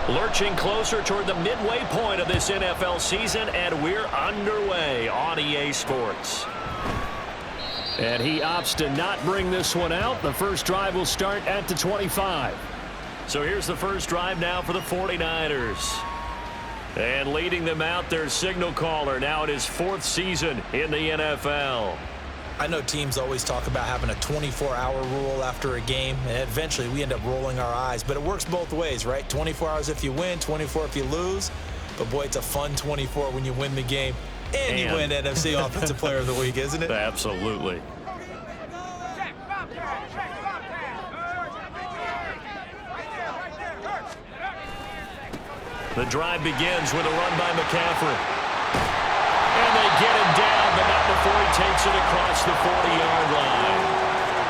Lurching closer toward the midway point of this NFL season, and we're underway on EA Sports. And he opts to not bring this one out. The first drive will start at the 25. So here's the first drive now for the 49ers. And leading them out, their signal caller, now in his 4th season in the NFL. I know teams always talk about having a 24-hour rule after a game, and eventually we end up rolling our eyes. But it works both ways, right? 24 hours if you win, 24 if you lose. But, boy, it's a fun 24 when you win the game and you win NFC Offensive Player of the Week, isn't it? Absolutely. The drive begins with a run by McCaffrey. And they get him down, but not before he takes it across the 40-yard line.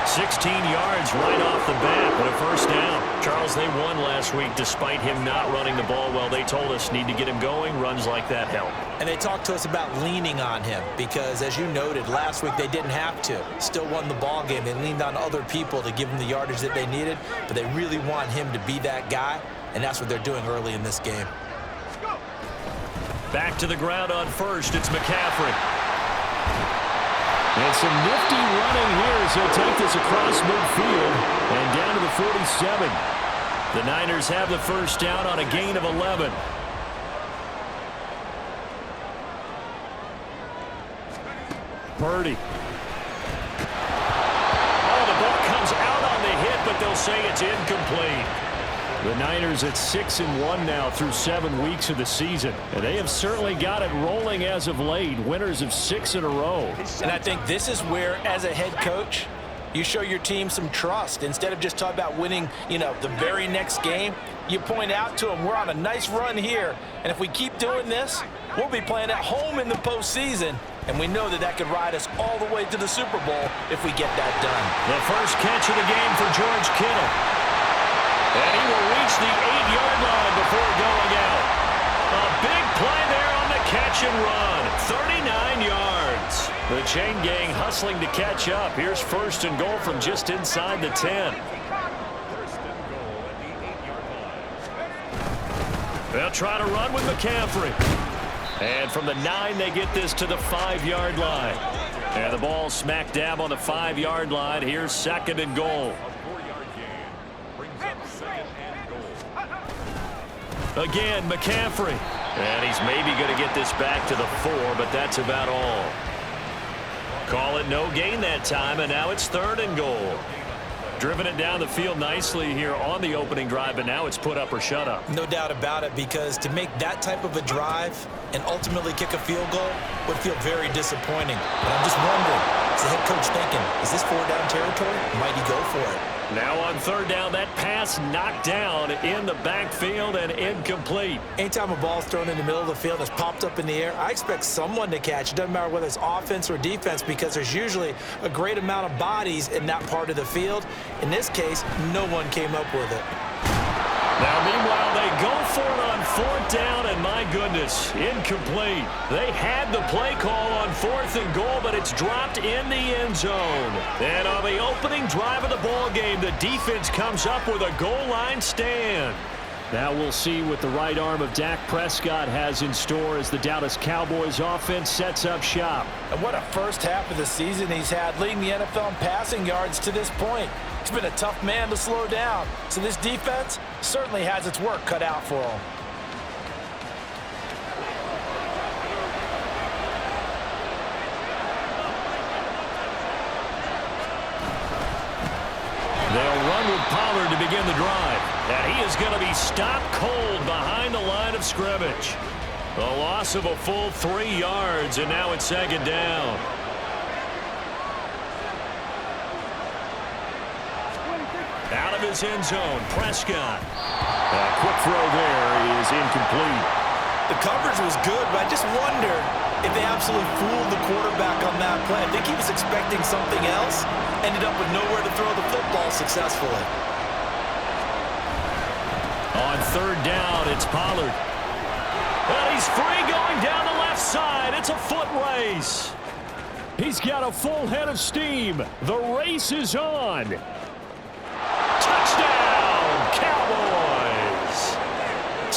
16 yards right off the bat, but a first down. Charles, they won last week despite him not running the ball well. They told us need to get him going. Runs like that help. And they talked to us about leaning on him because, as you noted, last week they didn't have to. Still won the ball game. They leaned on other people to give them the yardage that they needed, but they really want him to be that guy, and that's what they're doing early in this game. Back to the ground on first. It's McCaffrey. And some nifty running here as he'll take this across midfield and down to the 47. The Niners have the first down on a gain of 11. Purdy. Oh, the ball comes out on the hit, but they'll say it's incomplete. The Niners at 6-1 now through 7 weeks of the season. And they have certainly got it rolling as of late. Winners of 6 in a row. And I think this is where, as a head coach, you show your team some trust. Instead of just talking about winning, the very next game, you point out to them, we're on a nice run here. And if we keep doing this, we'll be playing at home in the postseason. And we know that could ride us all the way to the Super Bowl if we get that done. The first catch of the game for George Kittle. And he will reach the 8-yard line before going out. A big play there on the catch and run. 39 yards. The chain gang hustling to catch up. Here's first and goal from just inside the 10. They'll try to run with McCaffrey. And from the 9, they get this to the 5-yard line. And the ball smack dab on the 5-yard line. Here's second and goal. Again, McCaffrey. And he's maybe going to get this back to the 4, but that's about all. Call it no gain that time, and now it's third and goal. Driven it down the field nicely here on the opening drive, but now it's put up or shut up. No doubt about it, because to make that type of a drive and ultimately kick a field goal would feel very disappointing. But I'm just wondering, is the head coach thinking, is this 4-down territory? Might he go for it? Now on third down, that pass knocked down in the backfield and incomplete. Anytime a ball's thrown in the middle of the field that's popped up in the air, I expect someone to catch. It doesn't matter whether it's offense or defense, because there's usually a great amount of bodies in that part of the field. In this case, no one came up with it. Now, meanwhile, they go for it on fourth down, and my goodness, incomplete. They had the play call on fourth and goal, but it's dropped in the end zone. And on the opening drive of the ball game, the defense comes up with a goal line stand. Now we'll see what the right arm of Dak Prescott has in store as the Dallas Cowboys offense sets up shop. And what a first half of the season he's had, leading the NFL in passing yards to this point. He's been a tough man to slow down. So this defense certainly has its work cut out for him. They'll run with Pollard to begin the drive. And he is going to be stopped cold behind the line of scrimmage. A loss of a full 3 yards, and now it's second down. Out of his end zone, Prescott. A quick throw there is incomplete. The coverage was good, but I just wonder if they absolutely fooled the quarterback on that play. I think he was expecting something else, ended up with nowhere to throw the football successfully. On third down, it's Pollard. And he's free going down the left side. It's a foot race. He's got a full head of steam. The race is on. Touchdown, Cowboys.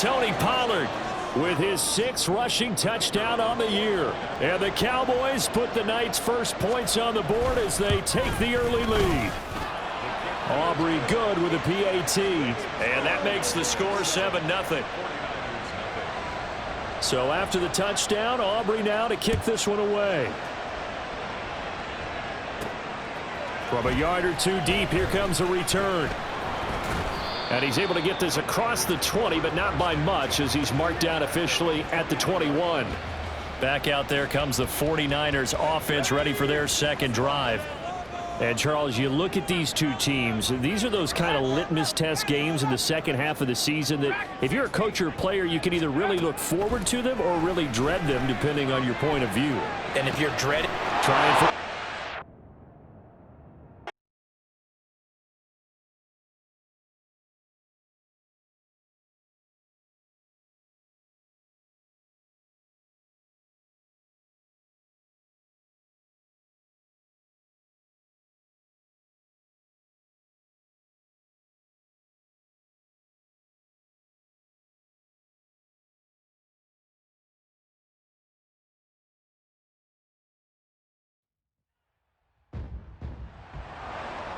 Tony Pollard with his 6th rushing touchdown on the year. And the Cowboys put the night's first points on the board as they take the early lead. Aubrey good with a PAT. And that makes the score 7-0. So after the touchdown, Aubrey now to kick this one away. From a yard or two deep, here comes a return. And he's able to get this across the 20, but not by much as he's marked down officially at the 21. Back out there comes the 49ers offense ready for their second drive. And, Charles, you look at these two teams, these are those kind of litmus test games in the second half of the season that if you're a coach or a player, you can either really look forward to them or really dread them depending on your point of view. And if you're dreading, trying for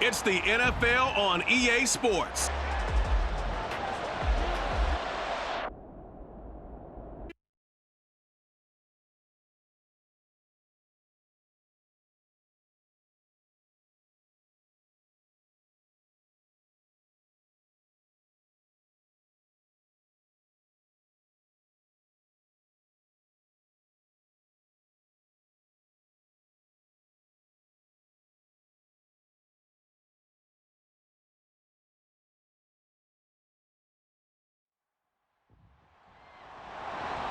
It's the NFL on EA Sports.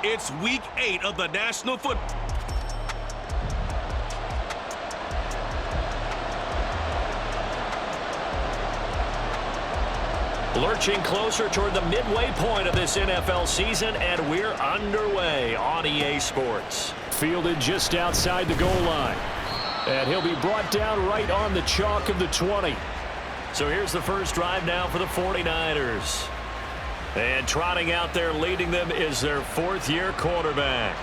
It's week 8 of the National Football. Lurching closer toward the midway point of this NFL season, and we're underway on EA Sports. Fielded just outside the goal line. And he'll be brought down right on the chalk of the 20. So here's the first drive now for the 49ers. And trotting out there leading them is their 4th-year quarterback.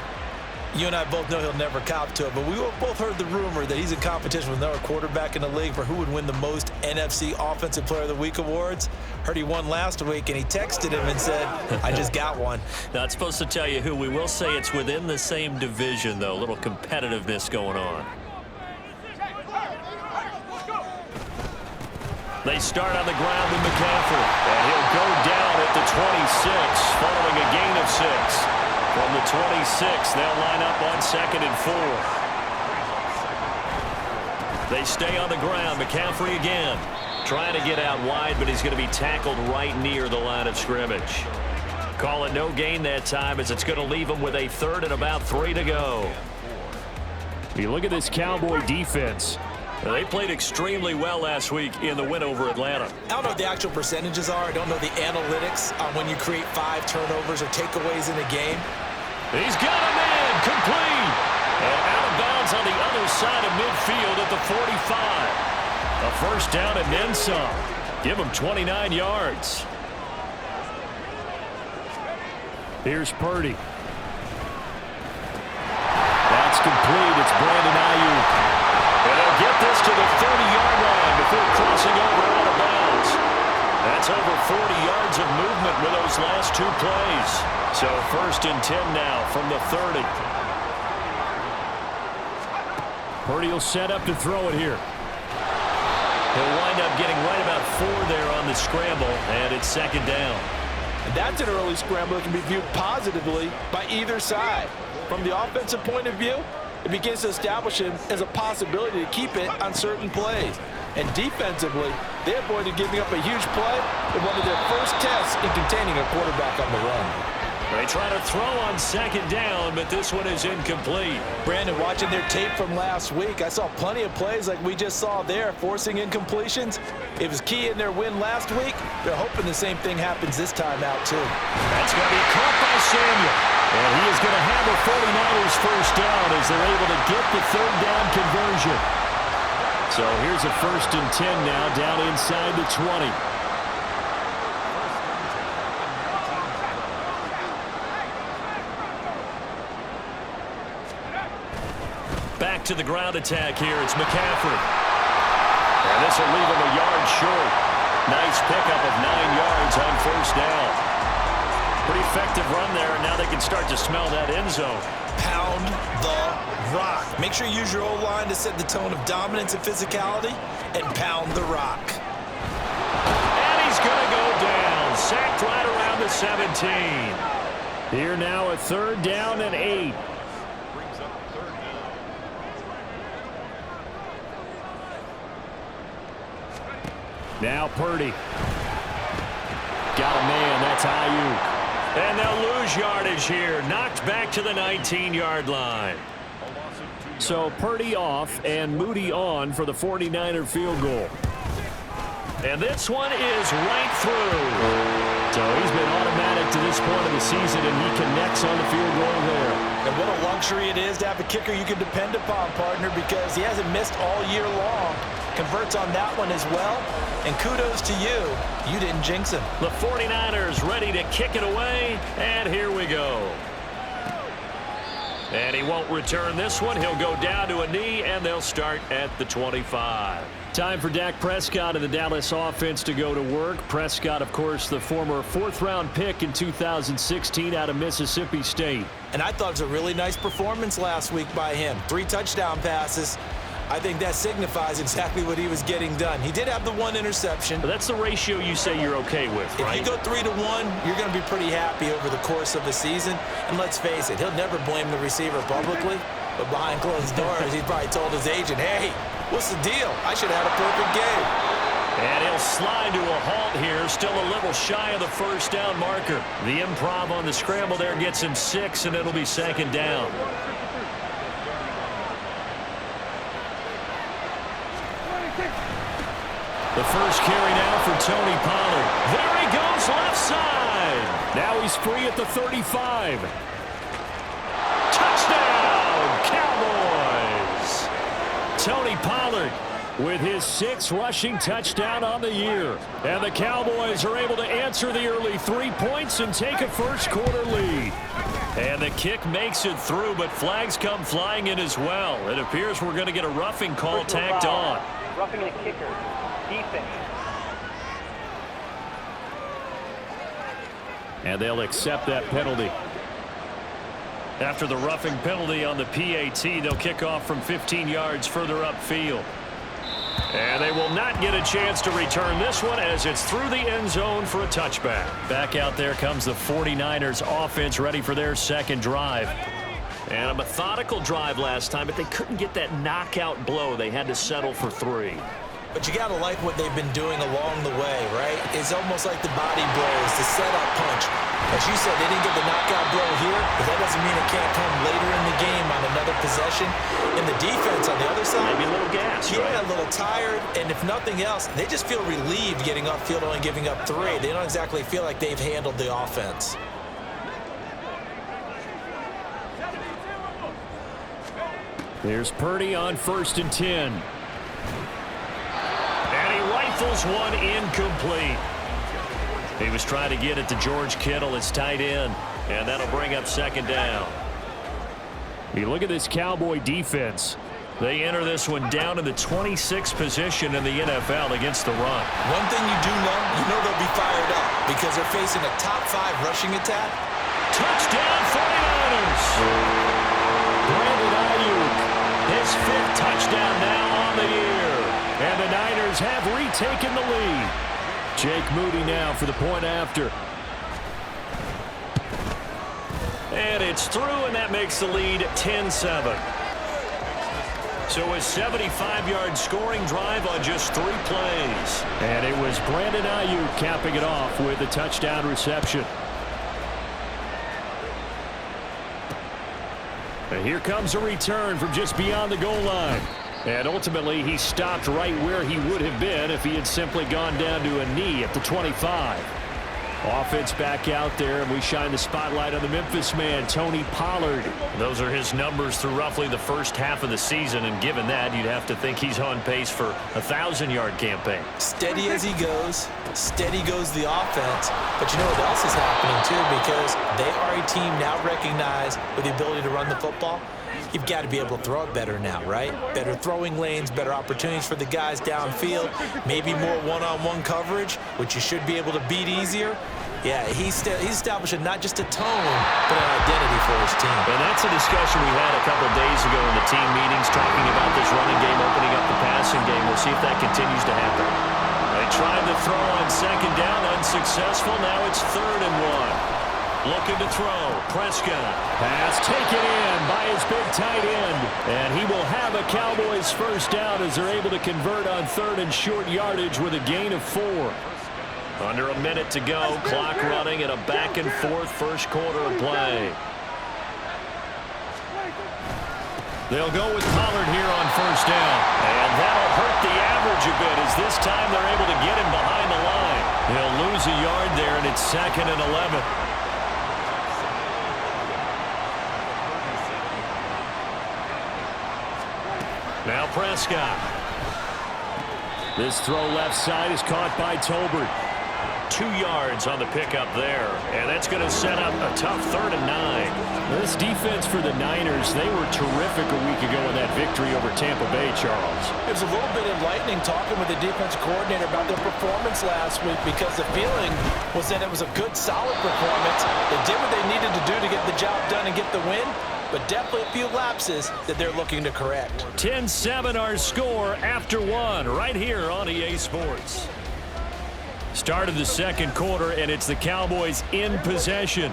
you and I both know he'll never cop to it, but we both heard the rumor that he's in competition with another quarterback in the league for who would win the most NFC Offensive Player of the Week awards. Heard he won last week, and he texted him and said, I just got one. Not supposed to tell you who. We will say it's within the same division, though. A little competitiveness going on. They start on the ground with McCaffrey, and he'll go down at the 26, following a gain of 6. From the 26, they'll line up on 2nd and 4. They stay on the ground. McCaffrey again, trying to get out wide, but he's going to be tackled right near the line of scrimmage. Call it no gain that time, as it's going to leave him with a 3rd and about 3 to go. You look at this Cowboy defense. They played extremely well last week in the win over Atlanta. I don't know what the actual percentages are. I don't know the analytics on when you create 5 turnovers or takeaways in a game. He's got a man complete. And out of bounds on the other side of midfield at the 45. A first down and then some. Give him 29 yards. Here's Purdy. That's complete. It's Brandon Ayuk. And they'll get this to the 30-yard line before crossing over out of bounds. That's over 40 yards of movement with those last 2 plays. So 1st and 10 now from the 30. Purdy will set up to throw it here. He'll wind up getting right about 4 there on the scramble, and it's 2nd down. And that's an early scramble that can be viewed positively by either side. From the offensive point of view, it begins to establish him as a possibility to keep it on certain plays. And defensively, they avoided giving up a huge play in one of their first tests in containing a quarterback on the run. They try to throw on 2nd down, but this one is incomplete. Brandon, watching their tape from last week, I saw plenty of plays like we just saw there, forcing incompletions. It was key in their win last week. They're hoping the same thing happens this time out, too. That's going to be caught by Samuel. And he is going to have a 49ers first down as they're able to get the 3rd down conversion. So here's a 1st and 10 now, down inside the 20. Back to the ground attack here. It's McCaffrey. And this will leave him a yard short. Nice pickup of 9 yards on first down. Pretty effective run there, and now they can start to smell that end zone. Pound the rock. Make sure you use your O-line to set the tone of dominance and physicality, and pound the rock. And he's going to go down. Sacked right around the 17. Here now a 3rd down and 8. Now Purdy. Got a man. That's Ayuk. And they'll lose yardage here. Knocked back to the 19-yard line. So Purdy off and Moody on for the 49er field goal. And this one is right through. So he's been automatic to this point of the season, and he connects on the field goal there. And what a luxury it is to have a kicker you can depend upon, partner, because he hasn't missed all year long. Converts on that one as well. And kudos to you. You didn't jinx him. The 49ers ready to kick it away. And here we go. And he won't return this one. He'll go down to a knee, and they'll start at the 25. Time for Dak Prescott and the Dallas offense to go to work. Prescott, of course, the former 4th-round pick in 2016 out of Mississippi State. And I thought it was a really nice performance last week by him. 3 touchdown passes. I think that signifies exactly what he was getting done. He did have the 1 interception. But that's the ratio you say you're okay with, right? If you go 3-1, you're going to be pretty happy over the course of the season. And let's face it, he'll never blame the receiver publicly. But behind closed doors, he probably told his agent, hey, what's the deal? I should have had a perfect game. And he'll slide to a halt here, still a little shy of the 1st down marker. The improv on the scramble there gets him 6, and it'll be 2nd down. The first carry now for Tony Pollard. There he goes, left side. Now he's free at the 35. Touchdown, Cowboys. Tony Pollard with his 6th rushing touchdown on the year. And the Cowboys are able to answer the early 3 points and take a first-quarter lead. And the kick makes it through, but flags come flying in as well. It appears we're going to get a roughing call tacked on. Roughing the kicker. Defense. And they'll accept that penalty. After the roughing penalty on the PAT, they'll kick off from 15 yards further upfield. And they will not get a chance to return this one as it's through the end zone for a touchback. Back out there comes the 49ers offense ready for their 2nd drive. And a methodical drive last time, but they couldn't get that knockout blow. They had to settle for 3. But you got to like what they've been doing along the way, right? It's almost like the body blows, the setup punch. As you said, they didn't get the knockout blow here, but that doesn't mean it can't come later in the game on another possession. And the defense on the other side, maybe a little gas, yeah, right? A little tired. And if nothing else, they just feel relieved getting upfield, only giving up 3. They don't exactly feel like they've handled the offense. Here's Purdy on 1st and 10. And he rifles one incomplete. He was trying to get it to George Kittle, his tight end, and that'll bring up 2nd down. You look at this Cowboy defense. They enter this one down in the 26th position in the NFL against the run. One thing you do know, they'll be fired up because they're facing a top 5 rushing attack. Touchdown 49ers! Brandon Ayuk, his 5th touchdown now on the year. And the Niners have retaken the lead. Jake Moody now for the point after. And it's through, and that makes the lead 10-7. So a 75-yard scoring drive on just 3 plays. And it was Brandon Ayuk capping it off with a touchdown reception. And here comes a return from just beyond the goal line. And ultimately, he stopped right where he would have been if he had simply gone down to a knee at the 25. Offense back out there, and we shine the spotlight on the Memphis man, Tony Pollard. Those are his numbers through roughly the first half of the season, and given that, you'd have to think he's on pace for a 1,000-yard campaign. Steady as he goes, steady goes the offense. But you know what else is happening, too, because because they are a team now recognized with the ability to run the football. You've got to be able to throw it better now, right? Better throwing lanes, better opportunities for the guys downfield, maybe more one-on-one coverage, which you should be able to beat easier. Yeah, he's establishing not just a tone, but an identity for his team. And that's a discussion we had a couple days ago in the team meetings, talking about this running game, opening up the passing game. We'll see if that continues to happen. They tried to throw on second down, unsuccessful. Now it's 3rd and 1. Looking to throw. Prescott. Pass taken in by his big tight end. And he will have a Cowboys first down as they're able to convert on 3rd and short yardage with a gain of 4. Under a minute to go. Clock running and a back-and-forth first quarter of play. They'll go with Pollard here on first down. And that'll hurt the average a bit as this time they're able to get him behind the line. He'll lose a yard there, and it's 2nd and 11. Now Prescott. This throw left side is caught by Tolbert. 2 yards on the pickup there. And that's going to set up a tough 3rd and 9. This defense for the Niners, they were terrific a week ago in that victory over Tampa Bay, Charles. It was a little bit enlightening talking with the defensive coordinator about their performance last week, because the feeling was that it was a good, solid performance. They did what they needed to do to get the job done and get the win, but definitely a few lapses that they're looking to correct. 10-7 our score after 1 right here on EA Sports. Start of the second quarter, and it's the Cowboys in possession.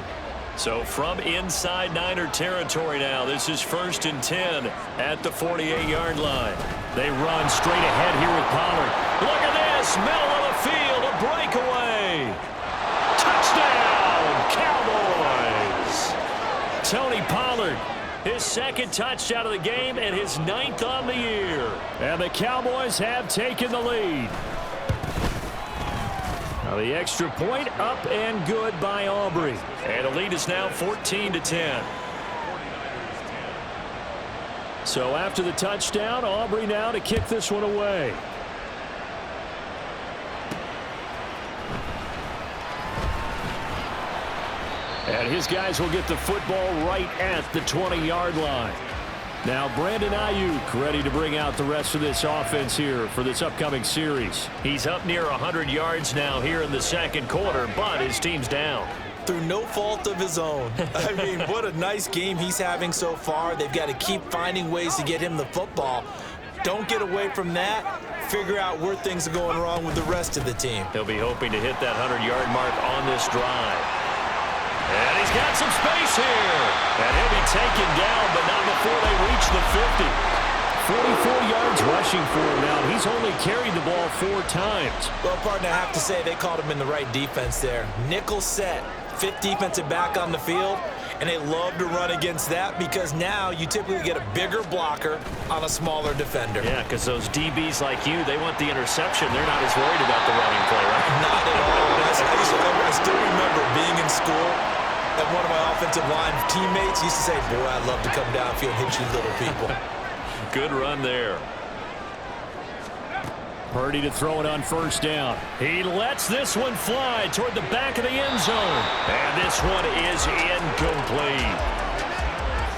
So from inside Niner territory now, this is 1st and 10 at the 48-yard line. They run straight ahead here with Pollard. Look at this, middle of the field, a breakaway. Touchdown, Cowboys. Tony Pollard, his 2nd touchdown of the game and his 9th on the year. And the Cowboys have taken the lead. Now the extra point up and good by Aubrey. And the lead is now 14-10. So after the touchdown, Aubrey now to kick this one away. And his guys will get the football right at the 20-yard line. Now Brandon Ayuk ready to bring out the rest of this offense here for this upcoming series. He's up near 100 yards now here in the second quarter, but his team's down. Through no fault of his own. I mean, what a nice game he's having so far. They've got to keep finding ways to get him the football. Don't get away from that. Figure out where things are going wrong with the rest of the team. He'll be hoping to hit that 100-yard mark on this drive. And he's got some space here. And he'll be taken down, but not before they reach the 50. 44 yards rushing for him now. He's only carried the ball 4 times. Well, partner, I have to say they called him in the right defense there. Nickel set, 5th defensive back on the field, and they love to run against that because now you typically get a bigger blocker on a smaller defender. Yeah, because those DBs like you, they want the interception. They're not as worried about the running play, right? Not at all. I still remember being in school, and one of my offensive line teammates used to say, boy, I'd love to come downfield and hit you little people. Good run there. Purdy to throw it on first down. He lets this one fly toward the back of the end zone. And this one is incomplete.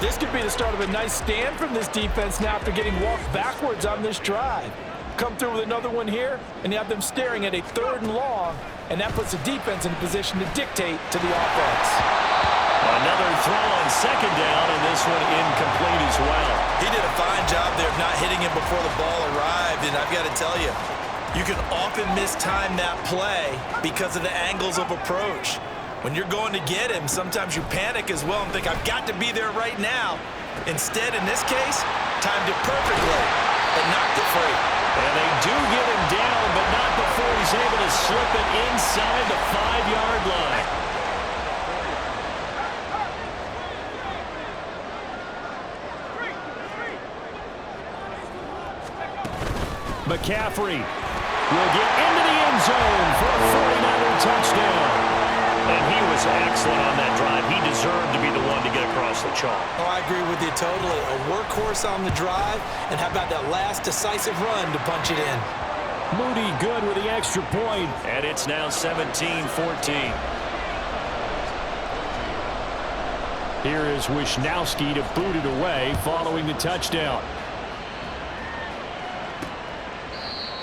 This could be the start of a nice stand from this defense now after getting walked backwards on this drive. Come through with another one here, and you have them staring at a 3rd and long, and that puts the defense in a position to dictate to the offense. Another throw on second down, and this one incomplete as well. He did a fine job there of not hitting him before the ball arrived, and I've got to tell you, you can often mistime that play because of the angles of approach. When you're going to get him, sometimes you panic as well and think, I've got to be there right now. Instead, in this case, timed it perfectly and knocked it free. And they do get him down, but not before he's able to slip it inside the 5-yard line. McCaffrey will get into the end zone for a 49er touchdown. And he was excellent on that drive. He deserved to be the one to get across the chalk. Oh, I agree with you totally. A workhorse on the drive, and how about that last decisive run to punch it in? Moody good with the extra point, and it's now 17-14. Here is Wisnowski to boot it away following the touchdown.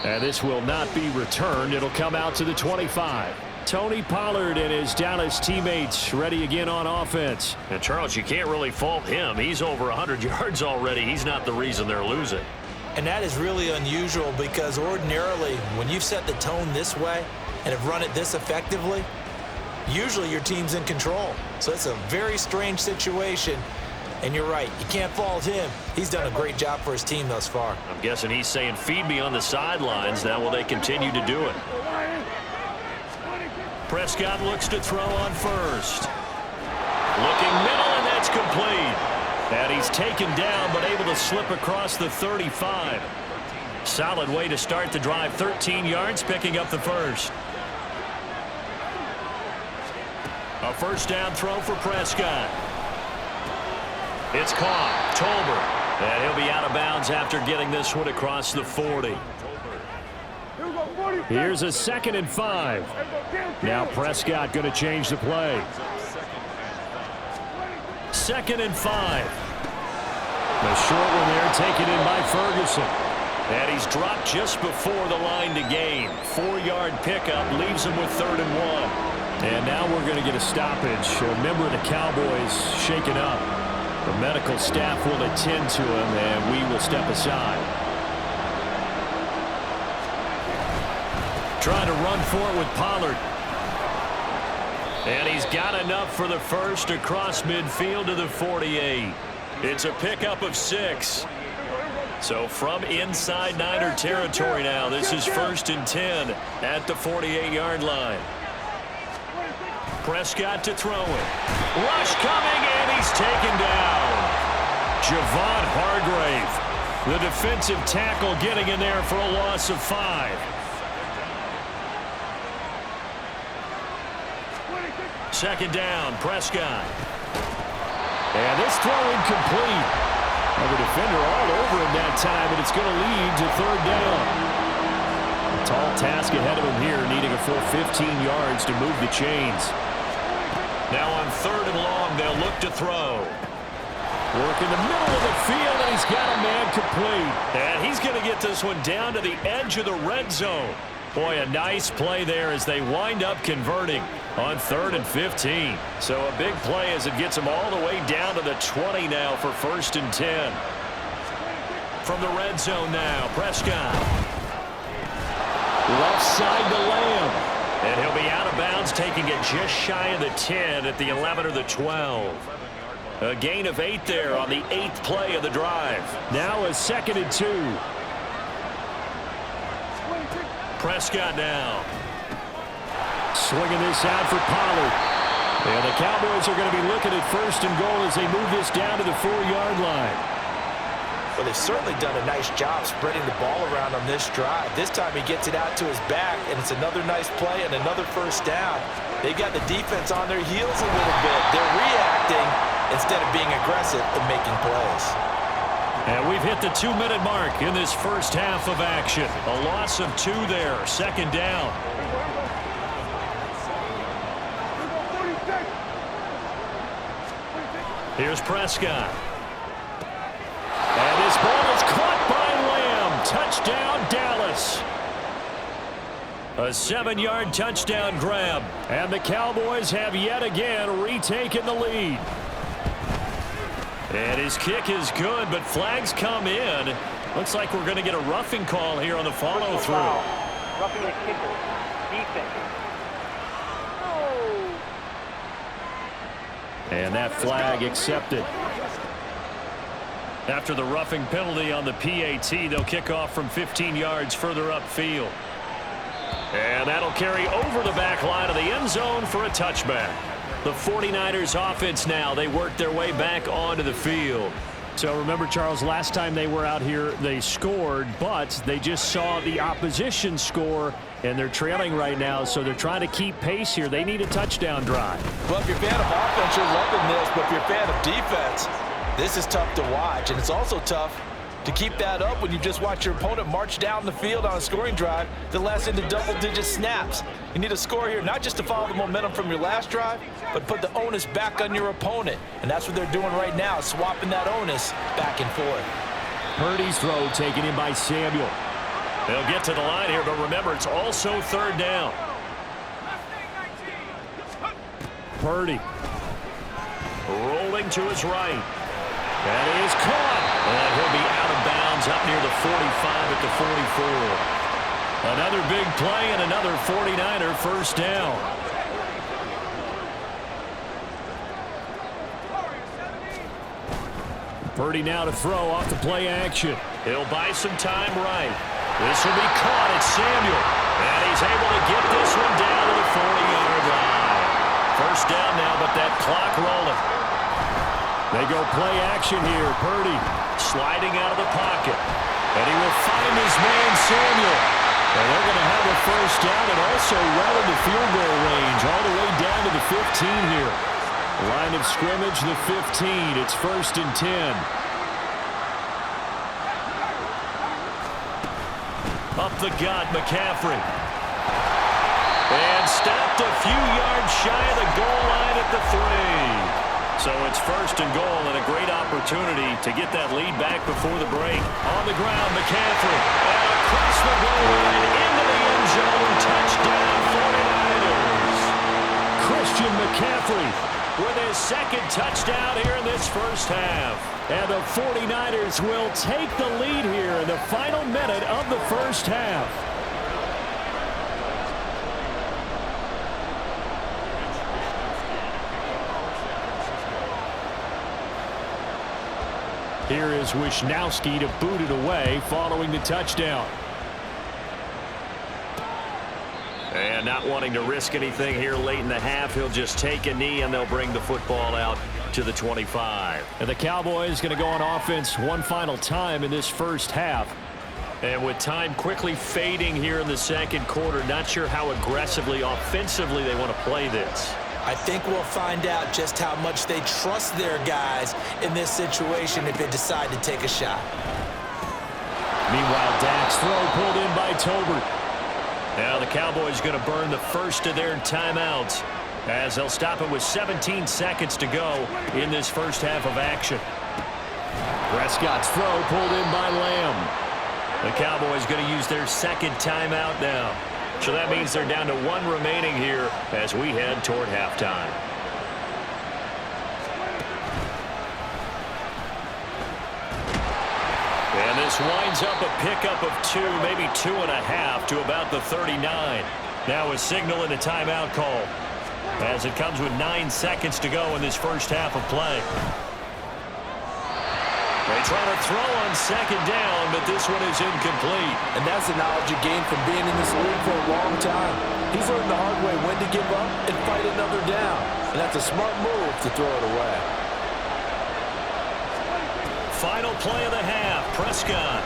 And this will not be returned. It'll come out to the 25. Tony Pollard and his Dallas teammates ready again on offense. And Charles, you can't really fault him. He's over 100 yards already. He's not the reason they're losing. And that is really unusual because ordinarily when you've set the tone this way and have run it this effectively, usually your team's in control. So it's a very strange situation. And you're right, you can't fault him. He's done a great job for his team thus far. I'm guessing he's saying, feed me on the sidelines. Now will they continue to do it? Prescott looks to throw on first. Looking middle, and that's complete. And he's taken down, but able to slip across the 35. Solid way to start the drive. 13 yards, picking up the first. A first down throw for Prescott. It's caught. Tolbert. And he'll be out of bounds after getting this one across the 40. Here's a 2nd and 5. Now Prescott going to change the play. 2nd and 5. The short one there taken in by Ferguson. And he's dropped just before the line to gain. 4-yard pickup leaves him with 3rd and 1. And now we're going to get a stoppage. A member of the Cowboys shaken up. The medical staff will attend to him, and we will step aside. Trying to run for it with Pollard. And he's got enough for the first across midfield to the 48. It's a pickup of 6. So from inside Niner territory now, this is 1st and 10 at the 48-yard line. Prescott to throw it. Rush coming, and he's taken down. Javon Hargrave, the defensive tackle, getting in there for a loss of 5. Second down, Prescott. And this throw incomplete. The defender all over him that time, and it's going to lead to 3rd down. A tall task ahead of him here, needing a full 15 yards to move the chains. Now on 3rd and long, they'll look to throw. Work in the middle of the field, and he's got a man complete. And he's going to get this one down to the edge of the red zone. Boy, a nice play there as they wind up converting on 3rd and 15. So a big play as it gets them all the way down to the 20 now for 1st and 10. From the red zone now, Prescott. Left side to Lamb. And he'll be out of bounds, taking it just shy of the 10 at the 11 or the 12. A gain of 8 there on the 8th play of the drive. Now a 2nd and 2. Prescott now. Swinging this out for Pollard. And the Cowboys are going to be looking at 1st and goal as they move this down to the 4-yard line. Well, they've certainly done a nice job spreading the ball around on this drive. This time he gets it out to his back, and it's another nice play and another first down. They've got the defense on their heels a little bit. They're reacting instead of being aggressive and making plays. And we've hit the 2-minute mark in this first half of action. A loss of 2 there, 2nd down. Here's Prescott. And this ball is caught by Lamb. Touchdown, Dallas. A 7-yard touchdown grab. And the Cowboys have yet again retaken the lead. And his kick is good, but flags come in. Looks like we're going to get a roughing call here on the follow-through. Roughing the kicker. Defense. And that flag accepted. After the roughing penalty on the PAT, they'll kick off from 15 yards further upfield. And that'll carry over the back line of the end zone for a touchback. The 49ers offense now, they work their way back onto the field. So remember, Charles, last time they were out here, they scored, but they just saw the opposition score, and they're trailing right now, so they're trying to keep pace here. They need a touchdown drive. Well, if you're a fan of offense, you're loving this, but if you're a fan of defense, this is tough to watch, and it's also tough To keep that up when you just watch your opponent march down the field on a scoring drive that lasts into double-digit snaps. You need a score here, not just to follow the momentum from your last drive, but put the onus back on your opponent. And that's what they're doing right now, swapping that onus back and forth. Purdy's throw taken in by Samuel. They'll get to the line here, but remember, it's also third down. Purdy rolling to his right. That is caught. And he'll be out of bounds up near the 45 at the 44. Another big play and another 49er first down. Purdy now to throw off the play action. He'll buy some time right. This will be caught at Samuel. And he's able to get this one down to the 40-yard line. First down now, but that clock rolling. They go play action here. Purdy sliding out of the pocket. And he will find his man, Samuel. And they're going to have a first down and also well into field goal range, all the way down to the 15 here. Line of scrimmage, the 15. It's 1st and 10. Up the gut, McCaffrey. And stopped a few yards shy of the goal line at the 3. So it's 1st and goal and a great opportunity to get that lead back before the break. On the ground, McCaffrey. And across the goal line into the end zone. Touchdown, 49ers. Christian McCaffrey with his second touchdown here in this first half. And the 49ers will take the lead here in the final minute of the first half. Here is Wisnowski to boot it away following the touchdown. And not wanting to risk anything here late in the half, he'll just take a knee and they'll bring the football out to the 25. And the Cowboys going to go on offense one final time in this first half. And with time quickly fading here in the second quarter, not sure how aggressively, offensively they want to play this. I think we'll find out just how much they trust their guys in this situation if they decide to take a shot. Meanwhile, Dak's throw pulled in by Tolbert. Now the Cowboys going to burn the first of their timeouts as they'll stop it with 17 seconds to go in this first half of action. Prescott's throw pulled in by Lamb. The Cowboys going to use their second timeout now. So that means they're down to one remaining here as we head toward halftime. And this winds up a pickup of 2, maybe 2.5 to about the 39. Now a signal and a timeout call as it comes with 9 seconds to go in this first half of play. They try to throw on second down, but this one is incomplete. And that's the knowledge you gain from being in this league for a long time. He's learned the hard way when to give up and fight another down. And that's a smart move to throw it away. Final play of the half, Prescott.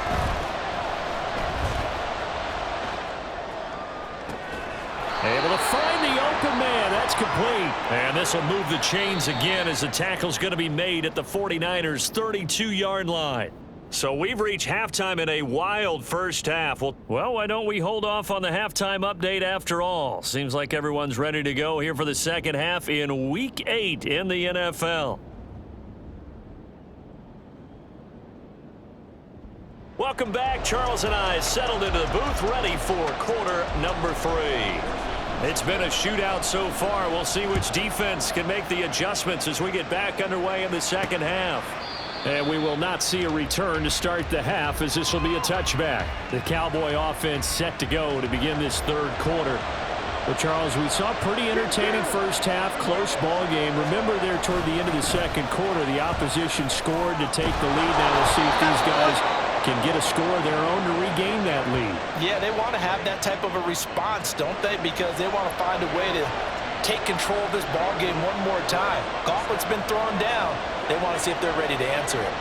Able to find the open man. That's complete. And this will move the chains again as the tackle's going to be made at the 49ers' 32-yard line. So we've reached halftime in a wild first half. Well, why don't we hold off on the halftime update after all? Seems like everyone's ready to go here for the second half in Week 8 in the NFL. Welcome back. Charles and I settled into the booth ready for quarter number 3. It's been a shootout so far. We'll see which defense can make the adjustments as we get back underway in the second half. And we will not see a return to start the half as this will be a touchback. The Cowboy offense set to go to begin this third quarter. Well, Charles, we saw a pretty entertaining first half, close ball game. Remember there toward the end of the second quarter, the opposition scored to take the lead. Now we'll see if these guys can get a score of their own to regain that lead. Yeah, they want to have that type of a response, don't they? Because they want to find a way to take control of this ball game one more time. Gauntlet's been thrown down. They want to see if they're ready to answer it.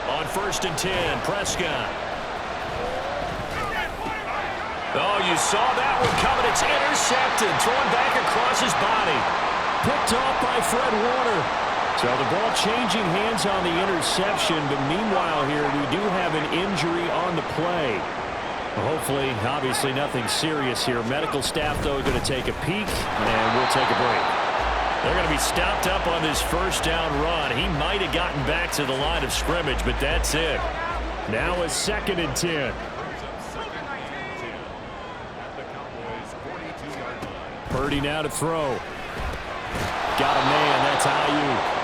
On 1st and 10, Prescott. Oh, you saw that one coming. It's intercepted. Thrown back across his body. Picked off by Fred Warner. So the ball changing hands on the interception, but meanwhile here we do have an injury on the play. Well, hopefully, obviously nothing serious here. Medical staff, though, going to take a peek, and we'll take a break. They're going to be stopped up on this first down run. He might have gotten back to the line of scrimmage, but that's it. Now a 2nd and 10. Purdy now to throw. Got a man. That's Ayuk.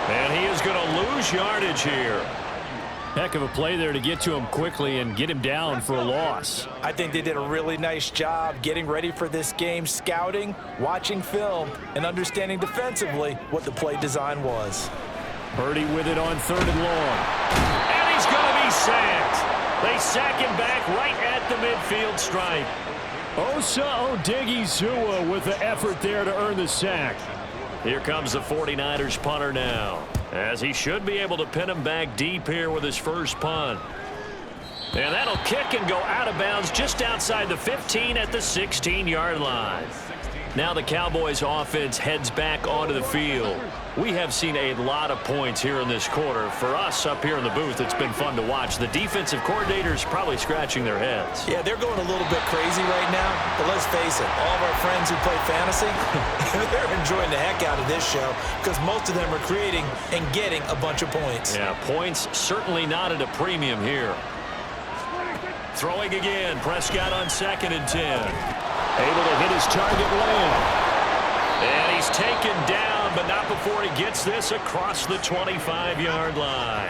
And he is going to lose yardage here. Heck of a play there to get to him quickly and get him down for a loss. I think they did a really nice job getting ready for this game, scouting, watching film, and understanding defensively what the play design was. Purdy with it on 3rd and long. And he's going to be sacked. They sack him back right at the midfield stripe. Osa Odighizuwa with the effort there to earn the sack. Here comes the 49ers punter now, as he should be able to pin him back deep here with his first punt. And that'll kick and go out of bounds just outside the 15 at the 16-yard line. Now the Cowboys offense heads back onto the field. We have seen a lot of points here in this quarter. For us up here in the booth, it's been fun to watch. The defensive coordinators probably scratching their heads. Yeah, they're going a little bit crazy right now. But let's face it, all of our friends who play fantasy, they're enjoying the heck out of this show because most of them are creating and getting a bunch of points. Yeah, points certainly not at a premium here. Throwing again, Prescott on 2nd and 10. Able to hit his target land. And he's taken down, but not before he gets this across the 25-yard line.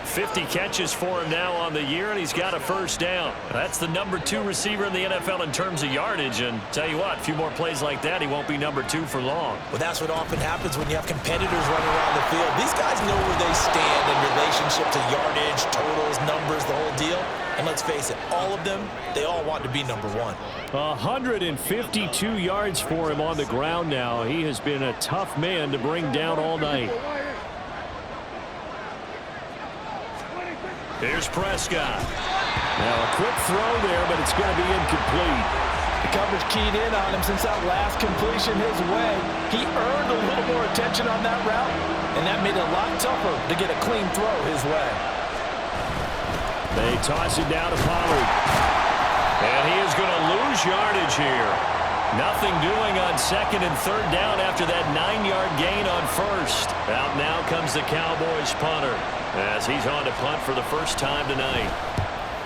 50 catches for him now on the year, and he's got a first down. That's the number 2 receiver in the NFL in terms of yardage, and tell you what, a few more plays like that, he won't be number 2 for long. Well, that's what often happens when you have competitors running around the field. These guys know where they stand in relationship to yardage, totals, numbers, the whole deal. And let's face it, all of them, they all want to be number 1. 152 yards for him on the ground now. He has been a tough man to bring down all night. Here's Prescott. Now a quick throw there, but it's going to be incomplete. The coverage keyed in on him since that last completion his way. He earned a little more attention on that route, and that made it a lot tougher to get a clean throw his way. They toss it down to Pollard. And he is going to lose yardage here. Nothing doing on 2nd and 3rd down after that 9-yard gain on 1st. Out now comes the Cowboys punter as he's on to punt for the first time tonight.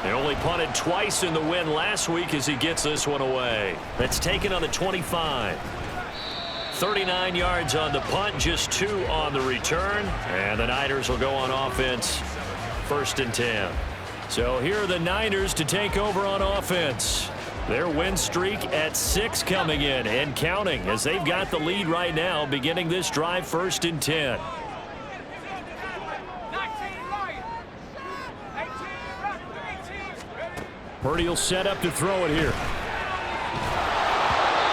They only punted twice in the win last week as he gets this one away. That's taken on the 25. 39 yards on the punt, just 2 on the return. And the Niners will go on offense, 1st and 10. So here are the Niners to take over on offense. Their win streak at 6 coming in and counting as they've got the lead right now beginning this drive 1st and 10. Purdy will set up to throw it here.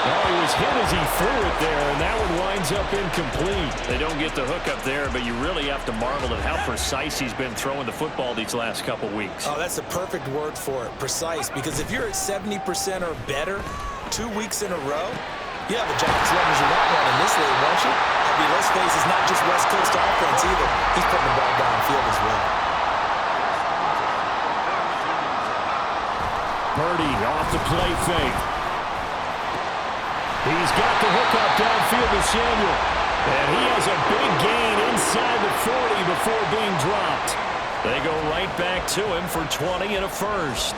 Oh, he was hit as he threw it there, and that one winds up incomplete. They don't get the hook up there, but you really have to marvel at how precise he's been throwing the football these last couple weeks. Oh, that's the perfect word for it, precise, because if you're at 70% or better 2 weeks in a row, you have a job as long as you want one in this league, won't you? I mean, let's face it, it's not just West Coast offense either. He's putting the ball downfield as well. Purdy off the play fake. He's got the hook up downfield to Samuel. And he has a big gain inside the 40 before being dropped. They go right back to him for 20 and a first.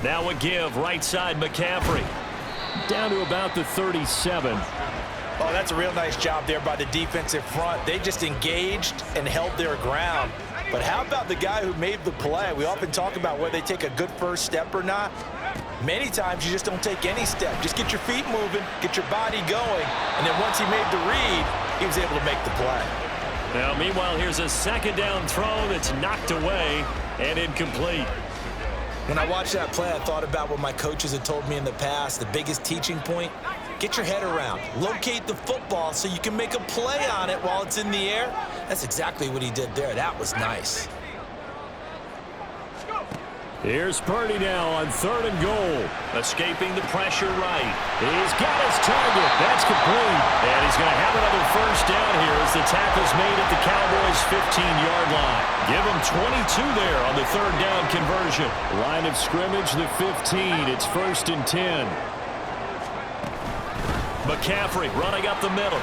Now a give, right side McCaffrey. Down to about the 37. Oh, that's a real nice job there by the defensive front. They just engaged and held their ground. But how about the guy who made the play? We often talk about whether they take a good first step or not. Many times you just don't take any step. Just get your feet moving, get your body going, and then once he made the read, he was able to make the play. Now, meanwhile, here's a 2nd down throw that's knocked away and incomplete. When I watched that play, I thought about what my coaches had told me in the past. The biggest teaching point, Get your head around. Locate the football so you can make a play on it while it's in the air. That's exactly what he did there. That was nice. Here's Purdy now on 3rd and goal. Escaping the pressure right. He's got his target. That's complete. And he's going to have another first down here as the tackle's made at the Cowboys' 15-yard line. Give him 22 there on the 3rd down conversion. Line of scrimmage, the 15. It's 1st and 10. McCaffrey running up the middle.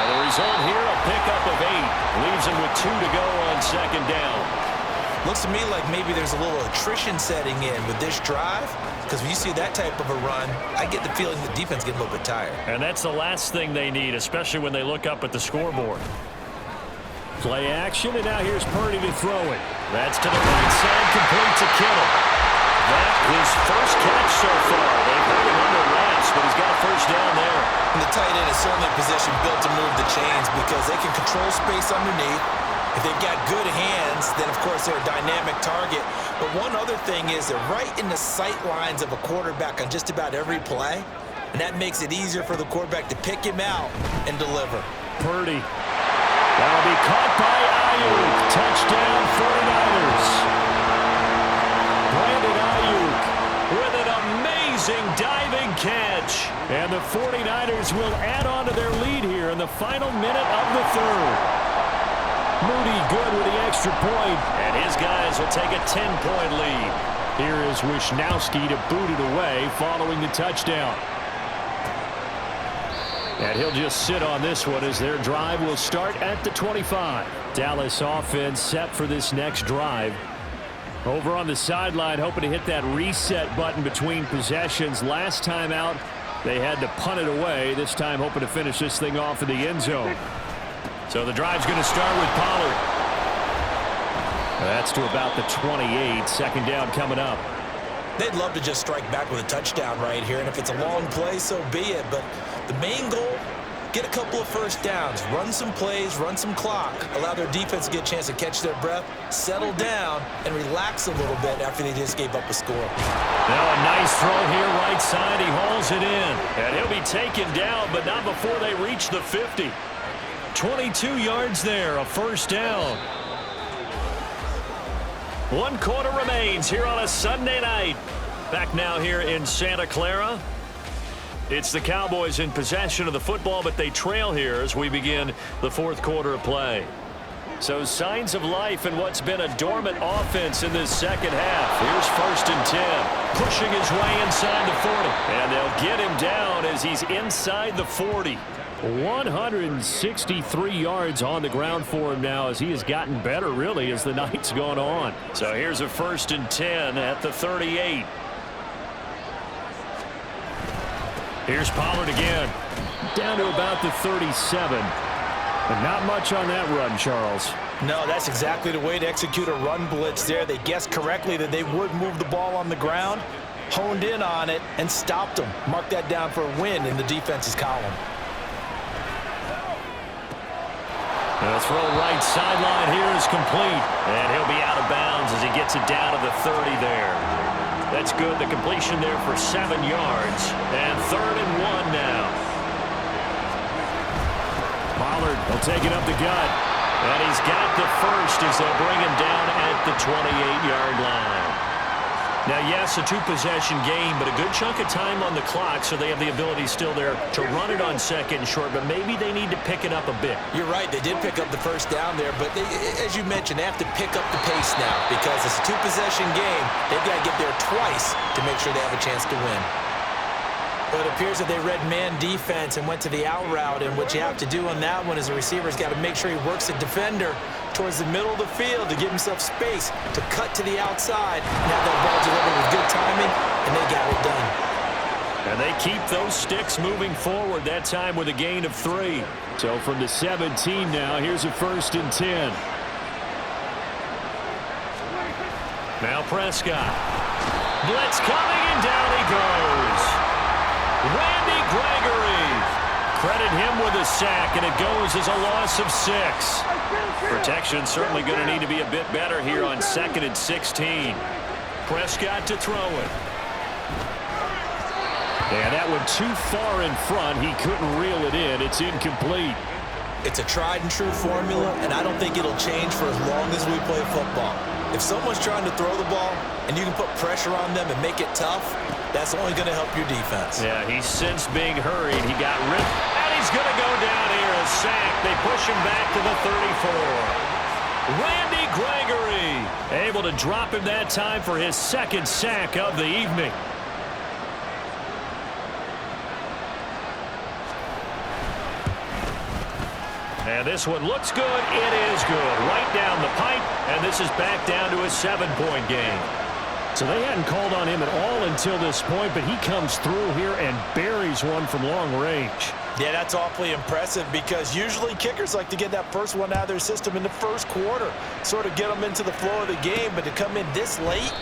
And the result here, a pickup of 8. Leaves him with 2 to go on 2nd down. Looks to me like maybe there's a little attrition setting in with this drive, because when you see that type of a run, I get the feeling the defense getting a little bit tired. And that's the last thing they need, especially when they look up at the scoreboard. Play action, and now here's Purdy to throw it. That's to the right side, complete to Kittle. That his first catch so far. They've got him under wraps, but he's got a first down there. And the tight end is certainly in position built to move the chains because they can control space underneath. If they've got good hands, then, of course, they're a dynamic target. But one other thing is they're right in the sight lines of a quarterback on just about every play, and that makes it easier for the quarterback to pick him out and deliver. Purdy. That'll be caught by Ayuk. Touchdown, 49ers. Brandon Ayuk with an amazing diving catch. And the 49ers will add on to their lead here in the final minute of the 3rd. Moody good with the extra point, and his guys will take a 10-point lead. Here is Wisnowski to boot it away following the touchdown. And he'll just sit on this one as their drive will start at the 25. Dallas offense set for this next drive. Over on the sideline, hoping to hit that reset button between possessions. Last time out, they had to punt it away. This time hoping to finish this thing off in the end zone. So the drive's going to start with Pollard. That's to about the 28. 2nd down coming up. They'd love to just strike back with a touchdown right here, and if it's a long play, so be it. But the main goal, get a couple of first downs, run some plays, run some clock, allow their defense to get a chance to catch their breath, settle down, and relax a little bit after they just gave up a score. Now a nice throw here, right side. He hauls it in, and he'll be taken down, but not before they reach the 50. 22 yards there, a first down. 1 quarter remains here on a Sunday night. Back now here in Santa Clara. It's the Cowboys in possession of the football, but they trail here as we begin the 4th quarter of play. So signs of life in what's been a dormant offense in this 2nd half. Here's 1st and 10. Pushing his way inside the 40. And they'll get him down as he's inside the 40. 163 yards on the ground for him now as he has gotten better, really, as the night's gone on. So here's a 1st and 10 at the 38. Here's Pollard again. Down to about the 37. And not much on that run, Charles. No, that's exactly the way to execute a run blitz there. They guessed correctly that they would move the ball on the ground, honed in on it, and stopped them. Mark that down for a win in the defense's column. And the throw right sideline here is complete. And he'll be out of bounds as he gets it down to the 30 there. That's good. The completion there for 7 yards. And 3rd and 1 now. Pollard will take it up the gut. And he's got the first as they'll bring him down at the 28-yard line. Now, yes, a 2-possession game, but a good chunk of time on the clock, so they have the ability still there to run it on 2nd and short, but maybe they need to pick it up a bit. You're right. They did pick up the first down there, but they, as you mentioned, they have to pick up the pace now because it's a 2-possession game. They've got to get there twice to make sure they have a chance to win. But it appears that they read man defense and went to the out route, and what you have to do on that one is the receiver's got to make sure he works the defender towards the middle of the field to give himself space to cut to the outside and have that ball delivered with good timing, and they got it done. And they keep those sticks moving forward, that time with a gain of 3. So from the 17 now, here's a 1st and 10. Now Prescott. Blitz coming, and down he goes. Randy Gregory. Credit him with a sack, and it goes as a loss of 6. Protection certainly going to need to be a bit better here on 2nd and 16. Prescott to throw it. And that went too far in front. He couldn't reel it in. It's incomplete. It's a tried and true formula, and I don't think it'll change for as long as we play football. If someone's trying to throw the ball and you can put pressure on them and make it tough, that's only going to help your defense. Yeah, he's since being hurried. He got ripped, and he's going to go down here. A sack. They push him back to the 34. Randy Gregory able to drop him that time for his second sack of the evening. And this one looks good. It is good. Right down the pipe, and this is back down to a 7-point game. So they hadn't called on him at all until this point, but he comes through here and buries one from long range. Yeah, that's awfully impressive because usually kickers like to get that first one out of their system in the first quarter, sort of get them into the flow of the game, but to come in this late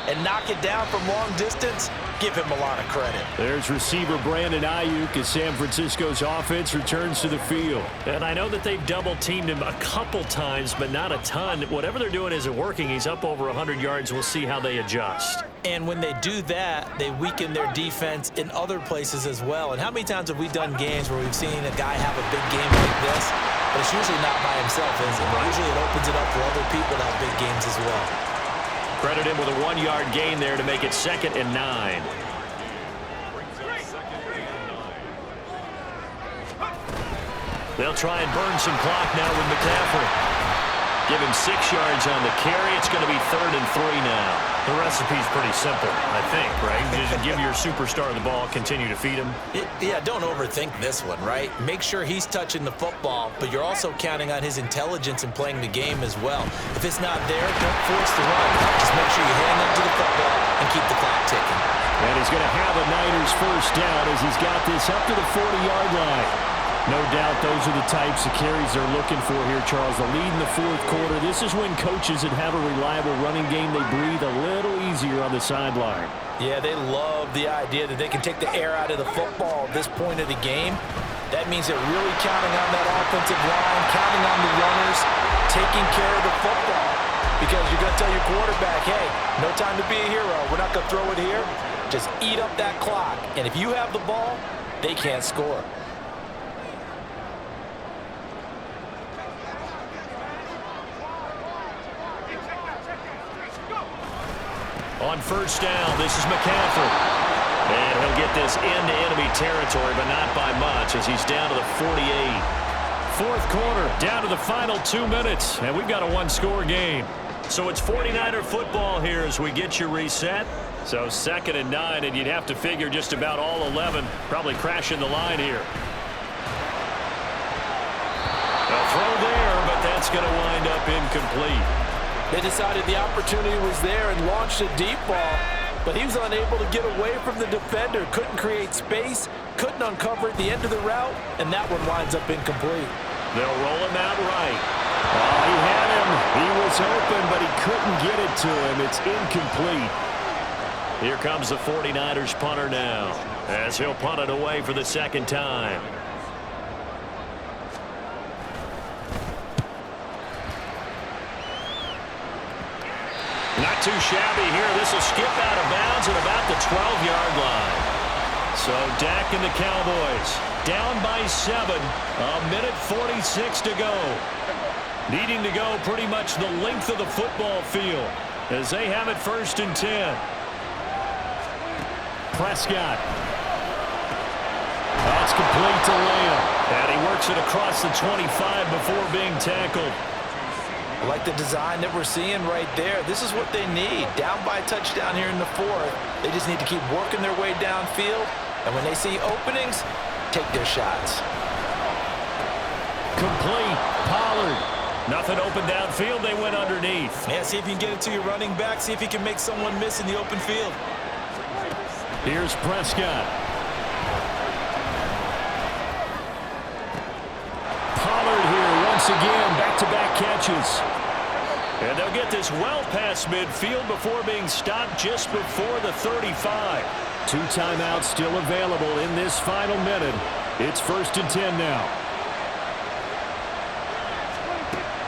and knock it down from long distance, give him a lot of credit. There's receiver Brandon Ayuk as San Francisco's offense returns to the field. And I know that they've double-teamed him a couple times, but not a ton. Whatever they're doing isn't working. He's up over 100 yards. We'll see how they adjust. And when they do that, they weaken their defense in other places as well. And how many times have we done games where we've seen a guy have a big game like this, but it's usually not by himself, is it? Usually it opens it up for other people to have big games as well. Credit him with a 1-yard gain there to make it 2nd and 9. They'll try and burn some clock now with McCaffrey. Give him 6 yards on the carry. It's going to be 3rd and 3 now. The recipe's pretty simple, I think, right? You just give your superstar the ball, continue to feed him. Yeah, don't overthink this one, right? Make sure he's touching the football, but you're also counting on his intelligence in playing the game as well. If it's not there, don't force the run. Just make sure you hang on to the football and keep the clock ticking. And he's going to have a Niners first down as he's got this up to the 40-yard line. No doubt those are the types of carries they're looking for here, Charles. The lead in the 4th quarter. This is when coaches that have a reliable running game, they breathe a little easier on the sideline. Yeah, they love the idea that they can take the air out of the football at this point of the game. That means they're really counting on that offensive line, counting on the runners, taking care of the football. Because you're going to tell your quarterback, hey, no time to be a hero. We're not going to throw it here. Just eat up that clock. And if you have the ball, they can't score. On first down, this is McCaffrey. And he'll get this into enemy territory, but not by much as he's down to the 48. 4th quarter, down to the final 2 minutes, and we've got a 1-score game. So it's 49er football here as we get you reset. So 2nd and 9, and you'd have to figure just about all 11 probably crashing the line here. A throw there, but that's going to wind up incomplete. They decided the opportunity was there and launched a deep ball, but he was unable to get away from the defender, couldn't create space, couldn't uncover at the end of the route, and that one winds up incomplete. They'll roll him out right. Oh, he had him. He was open, but he couldn't get it to him. It's incomplete. Here comes the 49ers punter now, as he'll punt it away for the 2nd time. Not too shabby here. This will skip out of bounds at about the 12-yard line. So Dak and the Cowboys down by 7. A minute 46 to go. Needing to go pretty much the length of the football field as they have it 1st and 10. Prescott. That's complete to Lamb. And he works it across the 25 before being tackled. I like the design that we're seeing right there. This is what they need. Down by a touchdown here in the 4th. They just need to keep working their way downfield. And when they see openings, take their shots. Complete. Pollard. Nothing open downfield. They went underneath. Yeah, see if you can get it to your running back. See if you can make someone miss in the open field. Here's Prescott. Pollard here once again. Back-to-back catches. And they'll get this well past midfield before being stopped just before the 35. 2 timeouts still available in this final minute. It's 1st and 10 now.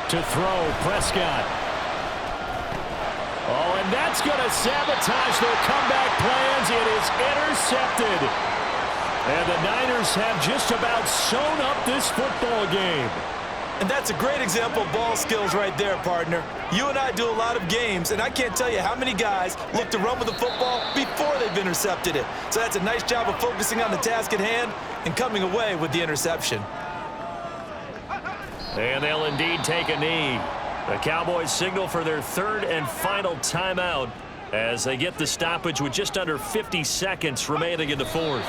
To throw, Prescott. Oh, and that's going to sabotage their comeback plans. It is intercepted. And the Niners have just about sewn up this football game. And that's a great example of ball skills right there, partner. You and I do a lot of games, and I can't tell you how many guys look to run with the football before they've intercepted it. So that's a nice job of focusing on the task at hand and coming away with the interception. And they'll indeed take a knee. The Cowboys signal for their third and final timeout as they get the stoppage with just under 50 seconds remaining in the fourth.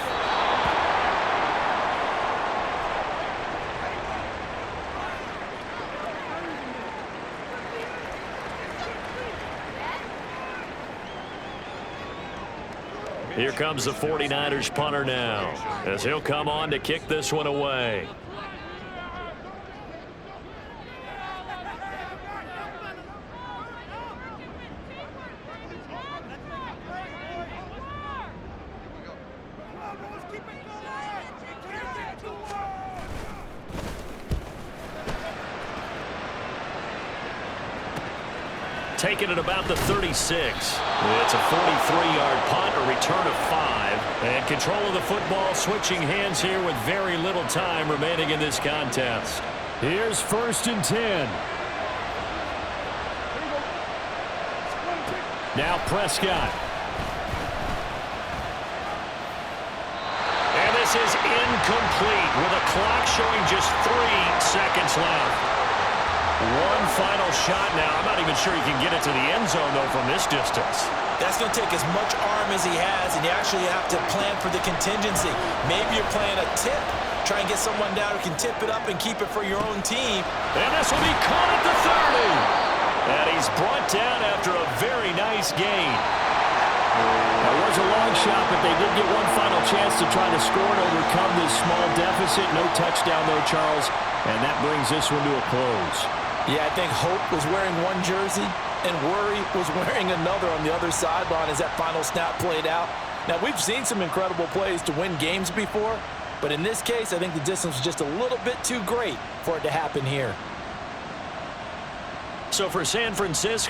Here comes the 49ers punter now as he'll come on to kick this one away. Taking it about the 36. It's a 43-yard punt, a return of 5. And control of the football switching hands here with very little time remaining in this contest. Here's 1st and 10. Now Prescott. And this is incomplete with a clock showing just 3 seconds left. One final shot now. I'm not even sure he can get it to the end zone, though, from this distance. That's going to take as much arm as he has, and you actually have to plan for the contingency. Maybe you're playing a tip. Try and get someone down who can tip it up and keep it for your own team. And this will be caught at the 30. And he's brought down after a very nice gain. It was a long shot, but they did get one final chance to try to score and overcome this small deficit. No touchdown, though, Charles. And that brings this one to a close. Yeah, I think Hope was wearing one jersey and Worry was wearing another on the other sideline as that final snap played out. Now, we've seen some incredible plays to win games before, but in this case, I think the distance was just a little bit too great for it to happen here. So for San Francisco,